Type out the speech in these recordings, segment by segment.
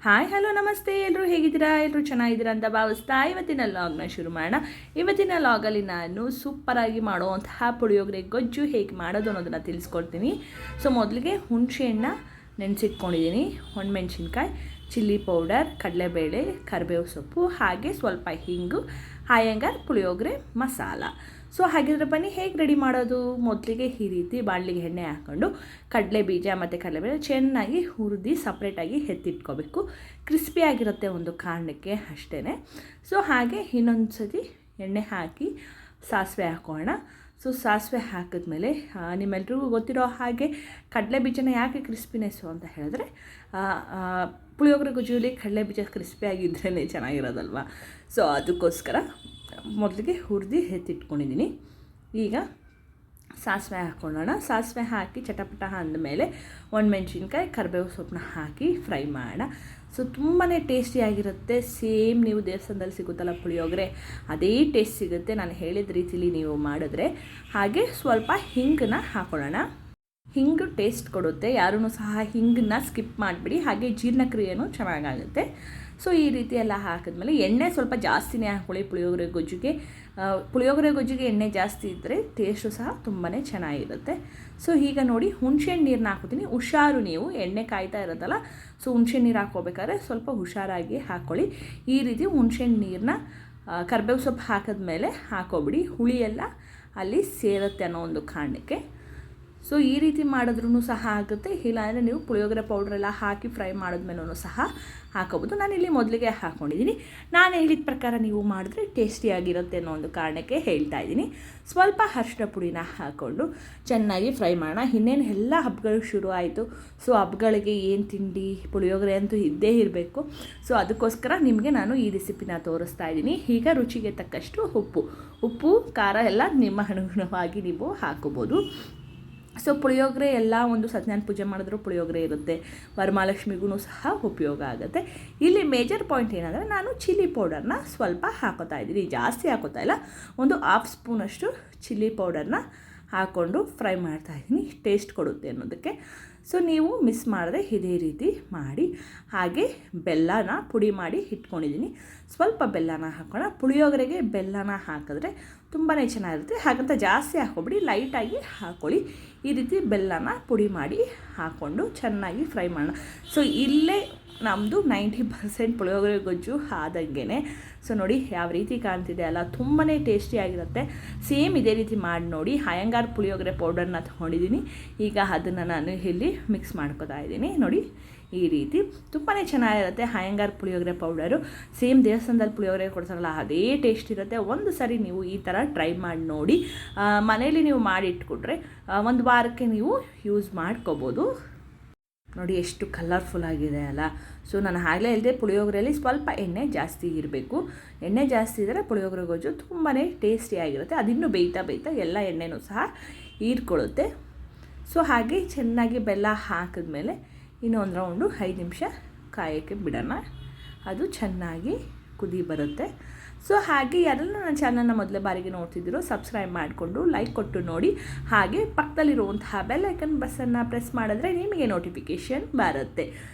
Hi hello ನಮಸ್ತೆ, ಎಲ್ಲರೂ ಹೇಗಿದ್ದೀರಾ? ಎಲ್ಲರೂ ಚೆನ್ನಾಗಿದ್ದೀರಾ ಅಂತ ಭಾವಿಸ್ತಾ ಇವತ್ತಿನ ಲಾಗ್ನ ಶುರು ಮಾಡೋಣ. ಇವತ್ತಿನ ಲಾಗಲ್ಲಿ ನಾನು ಸೂಪರಾಗಿ ಮಾಡುವಂತಹ ಪುಳಿಯೋಗರೆ ಗೊಜ್ಜು ಹೇಗೆ ಮಾಡೋದು ಅನ್ನೋದನ್ನು ತಿಳಿಸ್ಕೊಡ್ತೀನಿ. ಸೊ ಮೊದಲಿಗೆ ಹುಣಸೆಹಣ್ಣ ನೆನೆಸಿಟ್ಕೊಂಡಿದ್ದೀನಿ, ಒಣಮೆಣ್ಸಿನ್ಕಾಯಿ, ಚಿಲ್ಲಿ ಪೌಡರ್, ಕಡಲೆಬೇಳೆ, ಕರಿಬೇವು ಸೊಪ್ಪು, ಹಾಗೆ ಸ್ವಲ್ಪ ಹಿಂಗು, ಅಯ್ಯಂಗಾರ್ ಪುಳಿಯೋಗರೆ ಮಸಾಲ. ಸೊ ಹಾಗಿದ್ರೆ ಬನ್ನಿ ಹೇಗೆ ರೆಡಿ ಮಾಡೋದು. ಮೊದಲಿಗೆ ಈ ರೀತಿ ಬಾಣಲಿಗೆ ಎಣ್ಣೆ ಹಾಕ್ಕೊಂಡು ಕಡಲೆ ಬೀಜ ಮತ್ತು ಕಡಲೆಬೇಳೆ ಚೆನ್ನಾಗಿ ಹುರಿದು ಸಪ್ರೇಟಾಗಿ ಎತ್ತಿಟ್ಕೋಬೇಕು. ಕ್ರಿಸ್ಪಿಯಾಗಿರುತ್ತೆ ಒಂದು ಕಾರಣಕ್ಕೆ ಅಷ್ಟೇ. ಸೊ ಹಾಗೆ ಇನ್ನೊಂದು ಸತಿ ಎಣ್ಣೆ ಹಾಕಿ ಸಾಸಿವೆ ಹಾಕೋಣ. ಸೊ ಸಾಸಿವೆ ಹಾಕಿದ್ಮೇಲೆ ನಿಮ್ಮೆಲ್ರಿಗೂ ಗೊತ್ತಿರೋ ಹಾಗೆ ಕಡಲೆ ಬೀಜನ ಯಾಕೆ ಕ್ರಿಸ್ಪಿನೆಸ್ಸು ಅಂತ ಹೇಳಿದ್ರೆ ಪುಳಿಯೋಗರೆ ಗೊಜ್ಜುಲಿ ಕಡಲೆ ಬೀಜ ಕ್ರಿಸ್ಪಿಯಾಗಿದ್ರೇ ಚೆನ್ನಾಗಿರೋದಲ್ವ. ಸೊ ಅದಕ್ಕೋಸ್ಕರ ಮೊದಲಿಗೆ ಹುರಿದು ಎತ್ತಿಟ್ಕೊಂಡಿದ್ದೀನಿ. ಈಗ ಸಾಸಿವೆ ಹಾಕ್ಕೊಳ್ಳೋಣ. ಸಾಸಿವೆ ಹಾಕಿ ಚಟಪಟ ಅಂದಮೇಲೆ ಒಣಮೆಣ್ಸಿನ್ಕಾಯಿ, ಕರಿಬೇವು ಸೊಪ್ಪನ್ನ ಹಾಕಿ ಫ್ರೈ ಮಾಡೋಣ. ಸೊ ತುಂಬಾ ಟೇಸ್ಟಿಯಾಗಿರುತ್ತೆ. ಸೇಮ್ ನೀವು ದೇವಸ್ಥಾನದಲ್ಲಿ ಸಿಗುತ್ತಲ್ಲ ಪುಳಿಯೋಗರೆ, ಅದೇ ಟೇಸ್ಟ್ ಸಿಗುತ್ತೆ ನಾನು ಹೇಳಿದ ರೀತಿಲಿ ನೀವು ಮಾಡಿದ್ರೆ. ಹಾಗೆ ಸ್ವಲ್ಪ ಹಿಂಗನ್ನ ಹಾಕೊಳ್ಳೋಣ. ಹಿಂಗು ಟೇಸ್ಟ್ ಕೊಡುತ್ತೆ, ಯಾರೂ ಸಹ ಹಿಂಗನ್ನ ಸ್ಕಿಪ್ ಮಾಡಿಬಿಡಿ. ಹಾಗೆ ಜೀರ್ಣಕ್ರಿಯೆನೂ ಚೆನ್ನಾಗಾಗುತ್ತೆ. ಸೊ ಈ ರೀತಿ ಎಲ್ಲ ಹಾಕಿದ್ಮೇಲೆ ಎಣ್ಣೆ ಸ್ವಲ್ಪ ಜಾಸ್ತಿನೇ ಹಾಕ್ಕೊಳ್ಳಿ ಪುಳಿಯೋಗರೆ ಗೊಜ್ಜಿಗೆ ಎಣ್ಣೆ ಜಾಸ್ತಿ ಇದ್ದರೆ ಟೇಸ್ಟು ಸಹ ತುಂಬಾ ಚೆನ್ನಾಗಿರುತ್ತೆ. ಸೊ ಈಗ ನೋಡಿ ಹುಣಸೆಹಣ್ಣು ನೀರನ್ನ ಹಾಕೋತೀನಿ. ಹುಷಾರು, ನೀವು ಎಣ್ಣೆ ಕಾಯ್ತಾ ಇರೋದಲ್ಲ, ಸೊ ಹುಣಸೆಹಣ್ಣು ನೀರು ಹಾಕ್ಕೋಬೇಕಾದ್ರೆ ಸ್ವಲ್ಪ ಹುಷಾರಾಗಿ ಹಾಕ್ಕೊಳ್ಳಿ. ಈ ರೀತಿ ಹುಣಸೆಹಣ್ಣು ನೀರನ್ನ ಕರಿಬೇವು ಸೊಪ್ಪು ಹಾಕಿದ್ಮೇಲೆ ಹಾಕೋಬಿಡಿ, ಹುಳಿ ಎಲ್ಲ ಅಲ್ಲಿ ಸೇರುತ್ತೆ ಅನ್ನೋ ಒಂದು ಕಾರಣಕ್ಕೆ. ಸೊ ಈ ರೀತಿ ಮಾಡಿದ್ರೂ ಸಹ ಆಗುತ್ತೆ, ಇಲ್ಲಾಂದರೆ ನೀವು ಪುಳಿಯೋಗರೆ ಪೌಡ್ರೆಲ್ಲ ಹಾಕಿ ಫ್ರೈ ಮಾಡಿದ್ಮೇಲೂ ಸಹ ಹಾಕೋಬೋದು. ನಾನಿಲ್ಲಿ ಮೊದಲಿಗೆ ಹಾಕ್ಕೊಂಡಿದ್ದೀನಿ. ನಾನು ಹೇಳಿದ ಪ್ರಕಾರ ನೀವು ಮಾಡಿದ್ರೆ ಟೇಸ್ಟಿಯಾಗಿರುತ್ತೆ ಅನ್ನೋ ಒಂದು ಕಾರಣಕ್ಕೆ ಹೇಳ್ತಾ ಇದ್ದೀನಿ. ಸ್ವಲ್ಪ ಅರಿಶಿನ ಪುಡಿನ ಹಾಕ್ಕೊಂಡು ಚೆನ್ನಾಗಿ ಫ್ರೈ ಮಾಡೋಣ. ಇನ್ನೇನು ಎಲ್ಲ ಹಬ್ಬಗಳು ಶುರು ಆಯಿತು. ಸೊ ಹಬ್ಬಗಳಿಗೆ ಏನು ತಿಂಡಿ, ಪುಳಿಯೋಗರೆ ಅಂತೂ ಇದ್ದೇ ಇರಬೇಕು. ಸೊ ಅದಕ್ಕೋಸ್ಕರ ನಿಮಗೆ ನಾನು ಈ ರೆಸಿಪಿನ ತೋರಿಸ್ತಾ ಇದ್ದೀನಿ. ಈಗ ರುಚಿಗೆ ತಕ್ಕಷ್ಟು ಉಪ್ಪು ಖಾರ ಎಲ್ಲ ನಿಮ್ಮ ಅನುಗುಣವಾಗಿ ನೀವು ಹಾಕೋಬೋದು. ಸೊ ಪುಳಿಯೋಗರೆ ಎಲ್ಲ ಒಂದು ಸತ್ಯನಾರಾಯಣ ಪೂಜೆ ಮಾಡಿದ್ರೂ ಪುಳಿಯೋಗರೆ ಇರುತ್ತೆ, ವರಮಹಾಲಕ್ಷ್ಮಿಗೂ ಸಹ ಉಪಯೋಗ ಆಗುತ್ತೆ. ಇಲ್ಲಿ ಮೇಜರ್ ಪಾಯಿಂಟ್ ಏನಂದರೆ ನಾನು ಚಿಲ್ಲಿ ಪೌಡರ್ನ ಸ್ವಲ್ಪ ಹಾಕೋತಾ ಇದ್ದೀನಿ, ಜಾಸ್ತಿ ಹಾಕೋತಾ ಇಲ್ಲ. ಒಂದು 1/2 ಸ್ಪೂನಷ್ಟು ಚಿಲ್ಲಿ ಪೌಡರ್ನ ಹಾಕ್ಕೊಂಡು ಫ್ರೈ ಮಾಡ್ತಾಯಿದ್ದೀನಿ, ಟೇಸ್ಟ್ ಕೊಡುತ್ತೆ ಅನ್ನೋದಕ್ಕೆ. ಸೊ ನೀವು ಮಿಸ್ ಮಾಡದೆ ಇದೇ ರೀತಿ ಮಾಡಿ. ಹಾಗೆ ಬೆಲ್ಲನ ಪುಡಿ ಮಾಡಿ ಇಟ್ಕೊಂಡಿದ್ದೀನಿ, ಸ್ವಲ್ಪ ಬೆಲ್ಲನ ಹಾಕೋಣ. ಪುಳಿಯೋಗರೆಗೆ ಬೆಲ್ಲನ ಹಾಕಿದ್ರೆ ತುಂಬಾ ಚೆನ್ನಾಗಿರುತ್ತೆ. ಹಾಗಂತ ಜಾಸ್ತಿ ಹಾಕ್ಕೊಬಿಡಿ, ಲೈಟಾಗಿ ಹಾಕ್ಕೊಳ್ಳಿ. ಈ ರೀತಿ ಬೆಲ್ಲನ ಪುಡಿ ಮಾಡಿ ಹಾಕ್ಕೊಂಡು ಚೆನ್ನಾಗಿ ಫ್ರೈ ಮಾಡೋಣ. ಸೊ ಇಲ್ಲೇ ನಮ್ಮದು 90% ಪುಳಿಯೋಗರೆ ಗೊಜ್ಜು ಆದಂಗೆ. ಸೊ ನೋಡಿ ಯಾವ ರೀತಿ ಕಾಣ್ತಿದೆ ಅಲ್ಲ, ತುಂಬಾ ಟೇಸ್ಟಿಯಾಗಿರುತ್ತೆ. ಸೇಮ್ ಇದೇ ರೀತಿ ಮಾಡಿ ನೋಡಿ. ಅಯ್ಯಂಗಾರ್ ಪುಳಿಯೋಗರೆ ಪೌಡರ್ನ ತೊಗೊಂಡಿದ್ದೀನಿ. ಈಗ ಅದನ್ನು ನಾನು ಇಲ್ಲಿ ಮಿಕ್ಸ್ ಮಾಡ್ಕೊತಾ ಇದ್ದೀನಿ. ನೋಡಿ ಈ ರೀತಿ ತುಂಬಾ ಚೆನ್ನಾಗಿರುತ್ತೆ ಅಯ್ಯಂಗಾರ್ ಪುಳಿಯೋಗರೆ ಪೌಡರು. ಸೇಮ್ ದೇವಸ್ಥಾನದಲ್ಲಿ ಪುಳಿಯೋಗರೆ ಕೊಡ್ತಾರಲ್ಲ ಅದೇ ಟೇಸ್ಟ್ ಇರುತ್ತೆ. ಒಂದು ಸರಿ ನೀವು ಈ ಥರ ಟ್ರೈ ಮಾಡಿ ನೋಡಿ. ಮನೇಲಿ ನೀವು ಮಾಡಿಟ್ಕೊಂಡ್ರೆ ಒಂದು ವಾರಕ್ಕೆ ನೀವು ಯೂಸ್ ಮಾಡ್ಕೋಬೋದು. ನೋಡಿ ಎಷ್ಟು ಕಲರ್ಫುಲ್ ಆಗಿದೆ ಅಲ್ಲ. ಸೊ ನಾನು ಆಗಲೇ ಹೇಳಿದೆ, ಪುಳಿಯೋಗರೆಯಲ್ಲಿ ಸ್ವಲ್ಪ ಎಣ್ಣೆ ಜಾಸ್ತಿ ಇರಬೇಕು. ಎಣ್ಣೆ ಜಾಸ್ತಿ ಇದ್ದರೆ ಪುಳಿಯೋಗರೆ ಗೊಜ್ಜು ತುಂಬಾ ಟೇಸ್ಟಿಯಾಗಿರುತ್ತೆ. ಅದಿನ್ನೂ ಬೇಯ್ತಾ ಎಲ್ಲ ಎಣ್ಣೆನೂ ಸಹ ಹೀರ್ಕೊಳ್ಳುತ್ತೆ. ಸೊ ಹಾಗೆ ಚೆನ್ನಾಗಿ ಬೆಲ್ಲ ಹಾಕಿದ್ಮೇಲೆ ಇನ್ನೊಂದು ರೌಂಡು 5 ನಿಮಿಷ ಕಾಯೋಕ್ಕೆ ಬಿಡೋಣ. ಅದು ಚೆನ್ನಾಗಿ ಕುದಿ ಬರುತ್ತೆ. ಸೊ ಹಾಗೆ ಯಾರೆಲ್ಲ ನನ್ನ ಚಾನಲ್ನ ಮೊದಲೇ ಬಾರಿಗೆ ನೋಡ್ತಿದ್ದೀರೋ ಸಬ್ಸ್ಕ್ರೈಬ್ ಮಾಡಿಕೊಂಡು ಲೈಕ್ ಕೊಟ್ಟು ನೋಡಿ. ಹಾಗೆ ಪಕ್ಕದಲ್ಲಿರುವಂತಹ ಬೆಲ್ ಐಕನ್ ಬಸ್ಸನ್ನು ಪ್ರೆಸ್ ಮಾಡಿದ್ರೆ ನಿಮಗೆ ನೋಟಿಫಿಕೇಷನ್ ಬರುತ್ತೆ.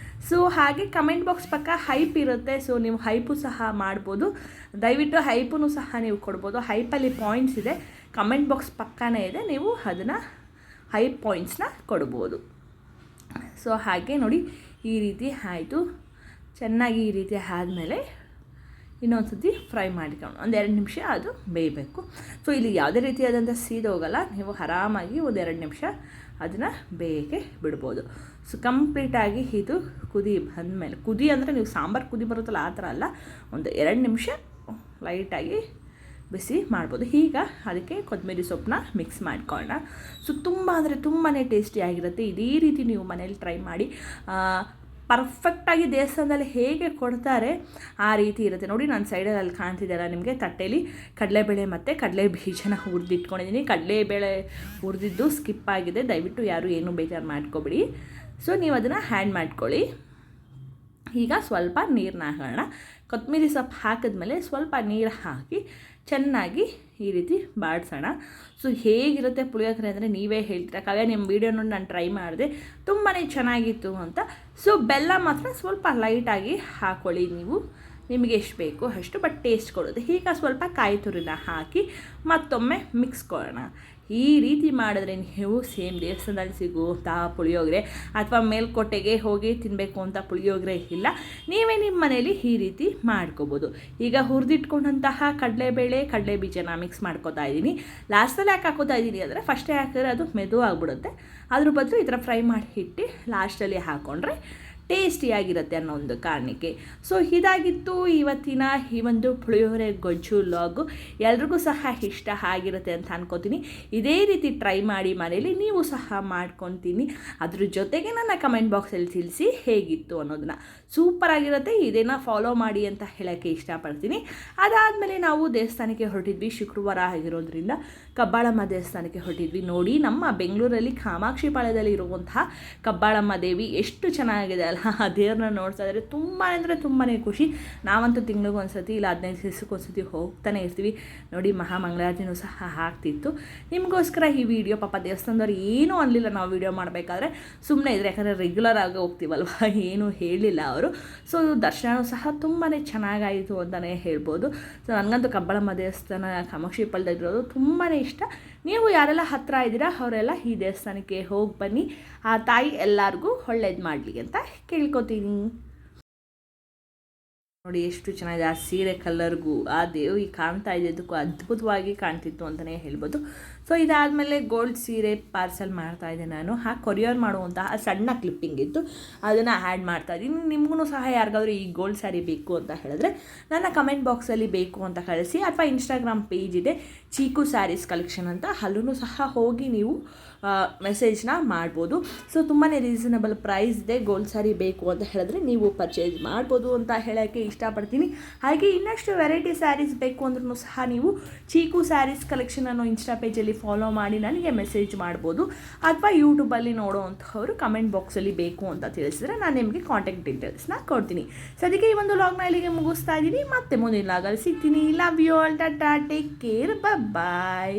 ಸೊ ಹಾಗೆ ಕಮೆಂಟ್ ಬಾಕ್ಸ್ ಪಕ್ಕ ಹೈಪ್ ಇರುತ್ತೆ. ಸೊ ನೀವು ಹೈಪು ಸಹ ಮಾಡ್ಬೋದು, ದಯವಿಟ್ಟು ಹೈಪೂ ಸಹ ನೀವು ಕೊಡ್ಬೋದು. ಹೈಪಲ್ಲಿ ಪಾಯಿಂಟ್ಸ್ ಇದೆ, ಕಮೆಂಟ್ ಬಾಕ್ಸ್ ಪಕ್ಕನೇ ಇದೆ, ನೀವು ಅದನ್ನು ಹೈಪ್ ಪಾಯಿಂಟ್ಸ್ನ ಕೊಡ್ಬೋದು. ಸೊ ಹಾಗೆ ನೋಡಿ ಈ ರೀತಿ ಆಯಿತು. ಚೆನ್ನಾಗಿ ಈ ರೀತಿ ಆದಮೇಲೆ ಇನ್ನೊಂದು ಸತಿ ಫ್ರೈ ಮಾಡಿಕೊಂಡು 1-2 ನಿಮಿಷ ಅದು ಬೇಯಬೇಕು. ಸೊ ಇಲ್ಲಿ ಯಾವುದೇ ರೀತಿಯಾದಂಥ ಸೀದೋಗಲ್ಲ, ನೀವು ಆರಾಮಾಗಿ 1-2 ನಿಮಿಷ ಅದನ್ನು ಬೇಯಕ್ಕೆ ಬಿಡ್ಬೋದು. ಸೊ ಕಂಪ್ಲೀಟಾಗಿ ಇದು ಕುದಿ ಬಂದಮೇಲೆ, ಕುದಿ ಅಂದರೆ ನೀವು ಸಾಂಬಾರು ಕುದಿ ಬರುತ್ತಲ್ಲ ಆ ಥರ ಅಲ್ಲ, 1-2 ನಿಮಿಷ ಲೈಟಾಗಿ ಬಿಸಿ ಮಾಡ್ಬೋದು. ಈಗ ಅದಕ್ಕೆ ಕೊತ್ತಂಬರಿ ಸೊಪ್ಪನ್ನ ಮಿಕ್ಸ್ ಮಾಡ್ಕೊಳ್ಳೋಣ. ಸೊ ತುಂಬ ಅಂದರೆ ತುಂಬಾ ಟೇಸ್ಟಿಯಾಗಿರುತ್ತೆ. ಇದೇ ರೀತಿ ನೀವು ಮನೇಲಿ ಟ್ರೈ ಮಾಡಿ. ಪರ್ಫೆಕ್ಟಾಗಿ ದೇವಸ್ಥಾನದಲ್ಲಿ ಹೇಗೆ ಕೊಡ್ತಾರೆ ಆ ರೀತಿ ಇರುತ್ತೆ. ನೋಡಿ ನಾನು ಸೈಡಲ್ಲಿ ಅಲ್ಲಿ ಕಾಣ್ತಿದ್ದೆಲ್ಲ ನಿಮಗೆ ತಟ್ಟೆಯಲ್ಲಿ ಕಡಲೆಬೇಳೆ ಮತ್ತು ಕಡಲೆ ಬೀಜನ ಹುರಿದಿಟ್ಕೊಂಡಿದ್ದೀನಿ. ಕಡಲೆಬೇಳೆ ಹುರಿದಿದ್ದು ಸ್ಕಿಪ್ ಆಗಿದೆ, ದಯವಿಟ್ಟು ಯಾರು ಏನೂ ಬೇಜಾರು ಮಾಡ್ಕೊಬಿಡಿ. ಸೊ ನೀವು ಅದನ್ನು ಹ್ಯಾಂಡ್ ಮಾಡ್ಕೊಳ್ಳಿ. ಈಗ ಸ್ವಲ್ಪ ನೀರನ್ನ ಹಾಕೋಣ. ಕೊತ್ತಂಬರಿ ಸೊಪ್ಪು ಹಾಕಿದ್ಮೇಲೆ ಸ್ವಲ್ಪ ನೀರು ಹಾಕಿ ಚೆನ್ನಾಗಿ ಈ ರೀತಿ ಬಾಡಿಸೋಣ. ಸೊ ಹೇಗಿರುತ್ತೆ ಪುಳಿಯೋಗರೆ ಅಂದರೆ ನೀವೇ ಹೇಳ್ತೀರಾ, ಕಾವ್ಯ ನಿಮ್ಮ ವೀಡಿಯೋ ನೋಡಿ ನಾನು ಟ್ರೈ ಮಾಡಿದೆ ತುಂಬಾ ಚೆನ್ನಾಗಿತ್ತು ಅಂತ. ಸೊ ಬೆಲ್ಲ ಮಾತ್ರ ಸ್ವಲ್ಪ ಲೈಟಾಗಿ ಹಾಕ್ಕೊಳ್ಳಿ ನೀವು, ನಿಮಗೆ ಎಷ್ಟು ಬೇಕು ಅಷ್ಟು, ಬಟ್ ಟೇಸ್ಟ್ ಕೊಡುತ್ತೆ. ಈಗ ಸ್ವಲ್ಪ ಕಾಯಿ ತುರಿನ ಹಾಕಿ ಮತ್ತೊಮ್ಮೆ ಮಿಕ್ಸ್ ಕೊಡೋಣ. ಈ ರೀತಿ ಮಾಡಿದ್ರೆ ನೀವು ಸೇಮ್ ದೇವಸ್ಥಾನದಲ್ಲಿ ಸಿಗುವಂಥ ಪುಳಿಯೋಗರೆ ಅಥವಾ ಮೇಲ್ಕೋಟೆಗೆ ಹೋಗಿ ತಿನ್ನಬೇಕು ಅಂತ ಪುಳಿಯೋಗರೆ ಇಲ್ಲ, ನೀವೇ ನಿಮ್ಮ ಮನೇಲಿ ಈ ರೀತಿ ಮಾಡ್ಕೋಬೋದು. ಈಗ ಹುರಿದಿಟ್ಕೊಂಡಂತಹ ಕಡಲೆಬೇಳೆ ಕಡಲೆ ಬೀಜನ ಮಿಕ್ಸ್ ಮಾಡ್ಕೋತಾ ಇದ್ದೀನಿ. ಲಾಸ್ಟಲ್ಲಿ ಯಾಕೆ ಹಾಕೋತಾ ಇದ್ದೀನಿ ಅಂದರೆ ಫಸ್ಟೇ ಹಾಕಿದ್ರೆ ಅದು ಮೆದು ಆಗಿಬಿಡುತ್ತೆ. ಅದ್ರ ಬದಲು ಈ ಥರ ಫ್ರೈ ಮಾಡಿ ಇಟ್ಟು ಲಾಸ್ಟಲ್ಲಿ ಹಾಕ್ಕೊಂಡ್ರೆ ಟೇಸ್ಟಿಯಾಗಿರುತ್ತೆ ಅನ್ನೋ ಒಂದು ಕಾರಣಕ್ಕೆ. ಸೊ ಇದಾಗಿತ್ತು ಇವತ್ತಿನ ಈ ಒಂದು ಪುಳಿಯೋಗರೆ ಗೊಜ್ಜು ಲಾಗು. ಎಲ್ರಿಗೂ ಸಹ ಇಷ್ಟ ಆಗಿರುತ್ತೆ ಅಂತ ಅನ್ಕೋತೀನಿ. ಇದೇ ರೀತಿ ಟ್ರೈ ಮಾಡಿ ಮನೇಲಿ ನೀವು ಸಹ ಮಾಡ್ಕೊತೀನಿ. ಅದ್ರ ಜೊತೆಗೆ ನನ್ನ ಕಮೆಂಟ್ ಬಾಕ್ಸಲ್ಲಿ ತಿಳಿಸಿ ಹೇಗಿತ್ತು ಅನ್ನೋದನ್ನ. ಸೂಪರಾಗಿರುತ್ತೆ, ಇದನ್ನು ಫಾಲೋ ಮಾಡಿ ಅಂತ ಹೇಳೋಕ್ಕೆ ಇಷ್ಟಪಡ್ತೀನಿ. ಅದಾದಮೇಲೆ ನಾವು ದೇವಸ್ಥಾನಕ್ಕೆ ಹೊರಟಿದ್ವಿ, ಶುಕ್ರವಾರ ಆಗಿರೋದ್ರಿಂದ ಕಬ್ಬಾಳಮ್ಮ ದೇವಸ್ಥಾನಕ್ಕೆ ಹೊರಟಿದ್ವಿ. ನೋಡಿ, ನಮ್ಮ ಬೆಂಗಳೂರಲ್ಲಿ ಕಾಮಾಕ್ಷಿ ಪಾಳ್ಯದಲ್ಲಿ ಇರುವಂತಹ ಕಬ್ಬಾಳಮ್ಮ ದೇವಿ ಎಷ್ಟು ಚೆನ್ನಾಗಿದೆ ಅಲ್ಲ. ಆ ದೇವ್ರನ್ನ ನೋಡ್ತಾ ಇದ್ದರೆ ತುಂಬಾ ಅಂದರೆ ತುಂಬಾ ಖುಷಿ. ನಾವಂತೂ ತಿಂಗಳಿಗೆ ಒಂದ್ಸತಿ ಇಲ್ಲ 15 ದಿವಸಕ್ಕೆ ಒಂದ್ಸತಿ ಹೋಗ್ತಾನೆ ಇರ್ತೀವಿ. ನೋಡಿ, ಮಹಾಮಂಗಳಾರತಿನೂ ಸಹ ಆಗ್ತಿತ್ತು. ನಿಮಗೋಸ್ಕರ ಈ ವಿಡಿಯೋ, ಪಾಪ ದೇವಸ್ಥಾನದವ್ರು ಏನೂ ಅನ್ನಲಿಲ್ಲ ನಾವು ವಿಡಿಯೋ ಮಾಡಬೇಕಾದ್ರೆ, ಸುಮ್ಮನೆ ಇದ್ರೆ, ಯಾಕಂದರೆ ರೆಗ್ಯುಲರ್ ಆಗಿ ಹೋಗ್ತೀವಲ್ವ, ಏನೂ ಹೇಳಲಿಲ್ಲ ಅವರು. ಸೊ ದರ್ಶನವೂ ಸಹ ತುಂಬಾ ಚೆನ್ನಾಗಾಯಿತು ಅಂತಲೇ ಹೇಳ್ಬೋದು. ಸೊ ನನಗಂತೂ ಕಬ್ಬಾಳಮ್ಮ ದೇವಸ್ಥಾನ ಕಾಮಾಕ್ಷಿ ಪಾಳ್ಯದಲ್ಲಿರೋದು ತುಂಬಾ ಇಷ್ಟ. ನೀವು ಯಾರೆಲ್ಲ ಹತ್ತಿರ ಇದ್ದೀರಾ ಅವರೆಲ್ಲ ಈ ದೇವಸ್ಥಾನಕ್ಕೆ ಹೋಗಿ ಬನ್ನಿ. ಆ ತಾಯಿ ಎಲ್ಲರಿಗೂ ಒಳ್ಳೇದು ಮಾಡಲಿ ಅಂತ ಕೇಳ್ಕೊತೀನಿ. ನೋಡಿ ಎಷ್ಟು ಚೆನ್ನಾಗಿದೆ ಆ ಸೀರೆ ಕಲರ್ಗೂ ಆ ದೇವಿ ಕಾಣ್ತಾ ಇದ್ದದಕ್ಕೂ ಅದ್ಭುತವಾಗಿ ಕಾಣ್ತಿತ್ತು ಅಂತಲೇ ಹೇಳ್ಬೋದು. ಸೊ ಇದಾದಮೇಲೆ ಗೋಲ್ಡ್ ಸೀರೆ ಪಾರ್ಸಲ್ ಮಾಡ್ತಾಯಿದ್ದೆ ನಾನು. ಆ ಕೊರಿಯರ್ ಮಾಡುವಂತಹ ಸಣ್ಣ ಕ್ಲಿಪ್ಪಿಂಗ್ ಇತ್ತು, ಅದನ್ನು ಆ್ಯಡ್ ಮಾಡ್ತಾಯಿದ್ದೀನಿ. ನಿಮಗೂ ಸಹ ಯಾರಿಗಾದ್ರೂ ಈ ಗೋಲ್ಡ್ ಸ್ಯಾರಿ ಬೇಕು ಅಂತ ಹೇಳಿದ್ರೆ ನನ್ನ ಕಮೆಂಟ್ ಬಾಕ್ಸಲ್ಲಿ ಬೇಕು ಅಂತ ಕಳಿಸಿ, ಅಥವಾ ಇನ್ಸ್ಟಾಗ್ರಾಮ್ ಪೇಜ್ ಇದೆ ಚೀಕು ಸ್ಯಾರೀಸ್ ಕಲೆಕ್ಷನ್ ಅಂತ, ಅಲ್ಲೂ ಸಹ ಹೋಗಿ ನೀವು ಮೆಸೇಜ್ನ ಮಾಡ್ಬೋದು. ಸೊ ತುಂಬಾ ರೀಸನಬಲ್ ಪ್ರೈಸ್ ಇದೆ. ಗೋಲ್ಡ್ ಸ್ಯಾರಿ ಬೇಕು ಅಂತ ಹೇಳಿದ್ರೆ ನೀವು ಪರ್ಚೇಸ್ ಮಾಡ್ಬೋದು ಅಂತ ಹೇಳೋಕ್ಕೆ ಇಷ್ಟಪಡ್ತೀನಿ. ಹಾಗೆ ಇನ್ನಷ್ಟು ವೆರೈಟಿ ಸ್ಯಾರೀಸ್ ಬೇಕು ಅಂದ್ರೂ ಸಹ ನೀವು ಚೀಕು ಸ್ಯಾರೀಸ್ ಕಲೆಕ್ಷನ್ ಅನ್ನೋ ಇನ್ಸ್ಟಾ ಪೇಜಲ್ಲಿ ಫಾಲೋ ಮಾಡಿ ನನಗೆ ಮೆಸೇಜ್ ಮಾಡ್ಬೋದು. ಅಥವಾ ಯೂಟ್ಯೂಬಲ್ಲಿ ನೋಡೋವಂಥವ್ರು ಕಮೆಂಟ್ ಬಾಕ್ಸಲ್ಲಿ ಬೇಕು ಅಂತ ತಿಳಿಸಿದ್ರೆ ನಾನು ನಿಮಗೆ ಕಾಂಟ್ಯಾಕ್ಟ್ ಡೀಟೇಲ್ಸ್ನ ಕೊಡ್ತೀನಿ. ಸೊ ಅದಕ್ಕೆ ಈ ಒಂದು ಲಾಗ್ನ ಇಲ್ಲಿಗೆ ಮುಗಿಸ್ತಾ ಇದ್ದೀನಿ. ಮತ್ತೆ ಮುಂದಿನ ಲಾಗಲ್ಲಿ ಸಿಗ್ತೀನಿ. ಲವ್ ಯು ಆಲ್, ಟಾಟಾ, ಟೇಕ್ ಕೇರ್, ಬಾಯ್.